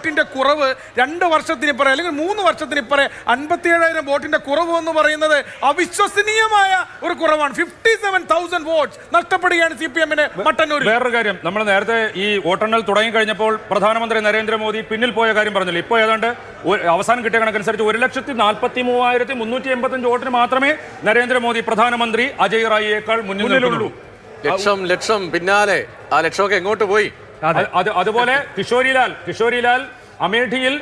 വോട്ടിന്റെ കുറവ് 2 വർഷത്തിനിപ്പറേ അല്ലെങ്കിൽ 3 വർഷത്തിനിപ്പറേ 57,000 വോട്ടിന്റെ കുറവ് എന്ന് പറയുന്നത് അവിശ്വസനീയമായ ഒരു കുറവാണ്. 57,000 വോട്ട്സ് നഷ്ടപ്പെടുകയാണ് CPM-ന് മട്ടന്നൂരിൽ. വേറൊരു കാര്യം, നമ്മൾ നേരത്തെ ഈ വോട്ടെണ്ണൽ തുടങ്ങി കഴിഞ്ഞപ്പോൾ പ്രധാനമന്ത്രി നരേന്ദ്രമോദി പിന്നിൽ പോയ കാര്യം പറഞ്ഞില്ല. ഇപ്പോൾ ഏതാണ്ട് അവസാനം കിട്ടിയ കണക്കനുസരിച്ച് 1,43,385 വോട്ടിന് മാത്രമേ നരേന്ദ്രമോദി പ്രധാനമന്ത്രി അജയ് റായിയേക്കാൾ മുന്നിലുള്ളൂ. ലക്ഷം പിന്നാലെ ആ ലക്ഷമൊക്കെ എങ്ങോട്ട് പോയി? അതുപോലെ കിഷോരിലാൽ അമേഠിയിൽ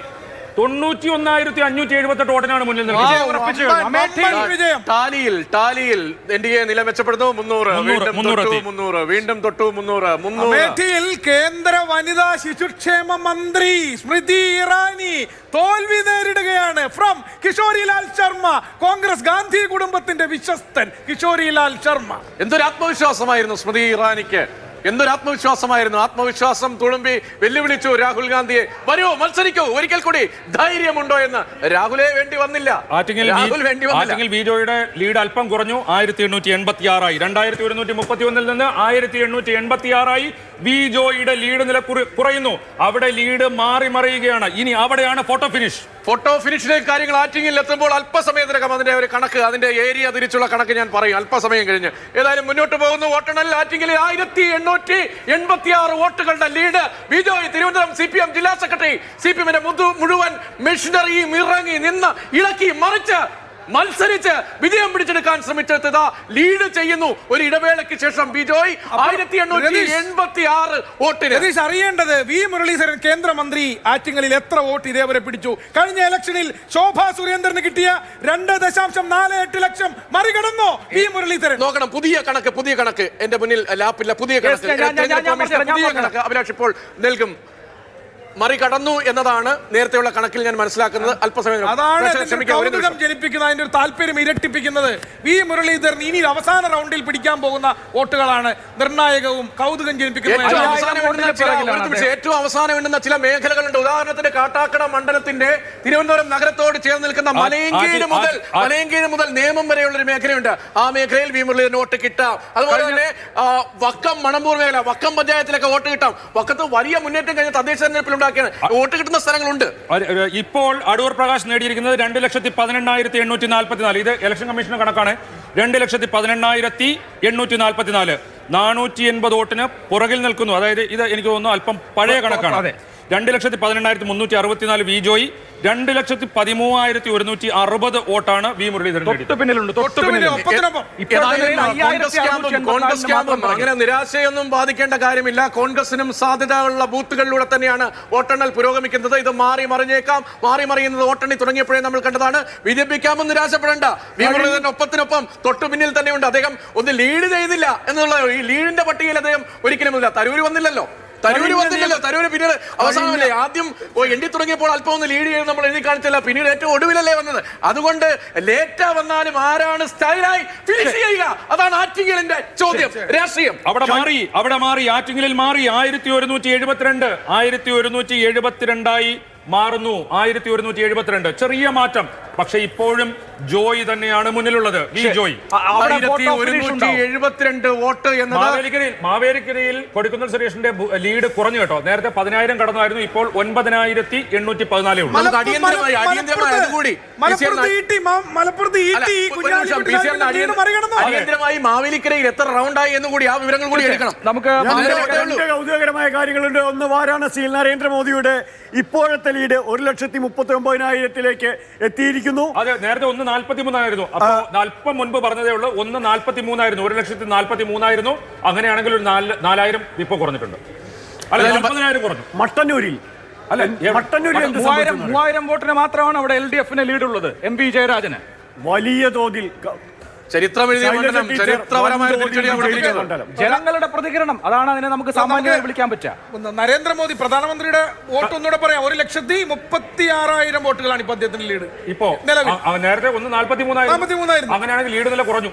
91,578 വോട്ടിനാണ് മുന്നിൽ നിൽക്കുന്നത്. ടാലിയിൽ NDA നില മെച്ചപ്പെടുന്നു 300, വീണ്ടും തൊട്ടു 300. അമേഠിയിൽ കേന്ദ്ര വനിതാ ശിശുക്ഷേമ മന്ത്രി സ്മൃതി ഇറാനി തോൽവി നേരിടുകയാണ്. ഫ്രം കിഷോരിലാൽ ശർമ്മ, കോൺഗ്രസ് ഗാന്ധി കുടുംബത്തിന്റെ വിശ്വസ്തൻ കിഷോരിലാൽ ശർമ്മ. എന്തൊരു ആത്മവിശ്വാസമായിരുന്നു സ്മൃതി ഇറാനിക്ക്, എന്തൊരു ആത്മവിശ്വാസമായിരുന്നു. ആത്മവിശ്വാസം തുളുമ്പി വെല്ലുവിളിച്ചു രാഹുൽ ഗാന്ധിയെ, വരൂ മത്സരിക്കൂ, ഒരിക്കൽ കൂടി ധൈര്യമുണ്ടോ എന്ന്. രാഹുലേ വേണ്ടി വന്നില്ല. ആറ്റിങ്ങൽ വിജോയുടെ ലീഡ് അല്പം കുറഞ്ഞു, 1886 2131 നിന്ന് 1886 വിജോയുടെ ലീഡ് നില കുറയുന്നു. അവിടെ ലീഡ് മാറി മറിയുകയാണ്. ഇനി അവിടെയാണ് ഫോട്ടോ ഫിനിഷിലേക്ക് കാര്യങ്ങൾ ആറ്റിങ്ങിൽ എത്തുമ്പോൾ അല്പസമയത്തിനകം അതിന്റെ ഒരു കണക്ക്, അതിന്റെ ഏരിയ തിരിച്ചുള്ള കണക്ക് ഞാൻ പറയും അല്പസമയം കഴിഞ്ഞ്. ഏതായാലും മുന്നോട്ട് പോകുന്നു വോട്ടെണ്ണൽ. ആറ്റിങ്ങിൽ 1886 വോട്ടുകളുടെ ലീഡ് വിജോയ്. തിരുവനന്തപുരം CPM ജില്ലാ സെക്രട്ടറി CPM-ന്റെ മുഴുവൻ മെഷീനറിയും ഇറങ്ങി നിന്ന് ഇളക്കി മറിച്ച് മത്സരിച്ച് വിജയം പിടിച്ചെടുക്കാൻ ശ്രമിച്ചത് ലീഡ് ചെയ്യുന്നു. ഒരു ഇടവേളയ്ക്ക് ശേഷം ബിജോയ് 1886 വോട്ടിന്. അറിയേണ്ടത് വി മുരളീധരൻ കേന്ദ്രമന്ത്രി ആറ്റിങ്ങലിൽ എത്ര വോട്ട് ഇതേവരെ പിടിച്ചു? കഴിഞ്ഞ ഇലക്ഷനിൽ ശോഭാ സുരേന്ദ്രന് കിട്ടിയ 2.48 ലക്ഷം മറികടന്നോ വി മുരളീധരൻ? നോക്കണം, പുതിയ കണക്ക് എന്റെ മുന്നിൽ ലാപ്പില്ല. പുതിയ കണക്ക് അഭിലാഷ് ഇപ്പോൾ നൽകും. മറികടന്നു എന്നതാണ് നേരത്തെയുള്ള കണക്കിൽ ഞാൻ മനസ്സിലാക്കുന്നത്. അല്പസമയം ജനിപ്പിക്കുന്ന അതിന്റെ ഒരു താല്പര്യം ഇരട്ടിപ്പിക്കുന്നത് വി മുരളീധരൻ ഇനി അവസാന റൗണ്ടിൽ പിടിക്കാൻ പോകുന്ന വോട്ടുകളാണ് നിർണായകവും കൗതുകം ജനിപ്പിക്കുന്ന. ഏറ്റവും അവസാനം വേണ്ടുന്ന ചില മേഖലകളുണ്ട്. ഉദാഹരണത്തിന് കാട്ടാക്കട മണ്ഡലത്തിന്റെ തിരുവനന്തപുരം നഗരത്തോട് ചേർന്ന് നിൽക്കുന്ന മലയങ്കീര് മുതൽ നേമം വരെയുള്ള ഒരു മേഖലയുണ്ട്. ആ മേഖലയിൽ വി മുരളീധരൻ വോട്ട് കിട്ടാം. അതുപോലെ തന്നെ വക്കം മണമ്പൂർ മേഖല, വക്കം പഞ്ചായത്തിലൊക്കെ വോട്ട് കിട്ടാം. വക്കത്ത് വലിയ മുന്നേറ്റം കഴിഞ്ഞ തദ്ദേശ തെരഞ്ഞെടുപ്പിൽ വോട്ട് കിട്ടുന്ന സ്ഥലങ്ങളുണ്ട്. ഇപ്പോൾ അടൂർ പ്രകാശ് നേടിയിരിക്കുന്നത് 2,18,844. ഇത് ഇലക്ഷൻ കമ്മീഷന്റെ കണക്കാണ്. 2,18,844 480 വോട്ടിന് പുറകിൽ നിൽക്കുന്നു. അതായത് ഇത് എനിക്ക് തോന്നുന്നു അല്പം പഴയ കണക്കാണ്. 2,18,364 വിജോയ്, 2,13,160 വോട്ടാണ് വി മുരളീധരൻ. അങ്ങനെ നിരാശയൊന്നും ബാധിക്കേണ്ട കാര്യമില്ല. കോൺഗ്രസിനും സാധ്യതയുള്ള ബൂത്തുകളിലൂടെ തന്നെയാണ് വോട്ടെണ്ണൽ പുരോഗമിക്കുന്നത്. ഇത് മാറി മറിയുന്നത് വോട്ടെണ്ണി തുടങ്ങിയപ്പോഴേ നമ്മൾ കണ്ടതാണ്. വിജയിപ്പിക്കാമെന്ന് നിരാശപ്പെടേണ്ട. വി മുരളീധരൻ ഒപ്പത്തിനൊപ്പം തൊട്ടു പിന്നിൽ തന്നെയുണ്ട്. അദ്ദേഹം ഒന്ന് ലീഡ് ചെയ്തില്ല എന്നുള്ള ഈ ലീഡിന്റെ പട്ടികയിൽ അദ്ദേഹം ഒരിക്കലുമില്ല. തരൂര് വന്നില്ലല്ലോ. തരൂര് പിന്നീട് അവസാനമല്ലേ, ആദ്യം എണ്ണി തുടങ്ങിയപ്പോൾ അല്പം ഒന്ന് ലീഡ് ചെയ്ത് നമ്മൾ എഴുതി കാണിച്ചില്ല. പിന്നീട് ഏറ്റവും ഒടുവിലല്ലേ വന്നത്. അതുകൊണ്ട് ലേറ്റാ വന്നാലും ആരാണ് സ്റ്റൈലായി ഫിനിഷ് ചെയ്യുക, അതാണ് ആറ്റിങ്ങലിന്റെ ചോദ്യം. രാഷ്ട്രീയം അവിടെ മാറി ആറ്റിങ്ങലിൽ മാറി. 1172 മാറുന്നു. 1172 ചെറിയ മാറ്റം. പക്ഷെ ഇപ്പോഴും ജോയ് തന്നെയാണ് മുന്നിലുള്ളത്. ജോയ് 1172 വോട്ട് എന്നത് മാവേലിക്കരയിൽ കൊടിക്കുന്നിൽ സുരേഷിന്റെ ലീഡ് കുറഞ്ഞു കേട്ടോ. നേരത്തെ 10,000 കടന്നായിരുന്നു, ഇപ്പോൾ 9,014 ഉള്ളൂ. അടിയന്തരമായി മാവേലിക്കരയിൽ എത്ര റൗണ്ടായി എന്ന് കൂടി ആ വിവരങ്ങൾ കൂടി എടുക്കണം. നമുക്ക് കൗതുകകരമായ കാര്യങ്ങളുണ്ട്. ഒന്ന്, വാരാണസിയിൽ നരേന്ദ്രമോദിയുടെ ഇപ്പോഴത്തെ ലീഡ് 1,39,000 എത്തിയിരിക്കുന്നു. അതെ, നേരത്തെ 1,43,000. അപ്പൊ അല്പം മുൻപ് പറഞ്ഞതേ ഉള്ളൂ 1,43,000, 1,43,000. അങ്ങനെയാണെങ്കിൽ ഒരു 4,000 ഇപ്പൊ കുറഞ്ഞിട്ടുണ്ട്. അല്ല, 40,000 കുറഞ്ഞു. മട്ടന്നൂരിൽ 3,000 വോട്ടിന് മാത്രമാണ് അവിടെ LDF-ന് ലീഡ് ഉള്ളത്. MP ജയരാജന് വലിയ തോതിൽ ജനങ്ങളുടെ പ്രതികരണം അതാണ്. അതിനെ നമുക്ക് സാമാന്യമായി വിളിക്കാൻ പറ്റുക. നരേന്ദ്രമോദി പ്രധാനമന്ത്രിയുടെ വോട്ട് ഒന്നുകൂടെ പറയാം. 1,36,000 വോട്ടുകളാണ് ഇപ്പൊ അദ്ദേഹത്തിന്റെ ലീഡ്. ഇപ്പോ നേരത്തെ 1,43,000. അങ്ങനെയാണെങ്കിൽ ലീഡ് നില കുറഞ്ഞു.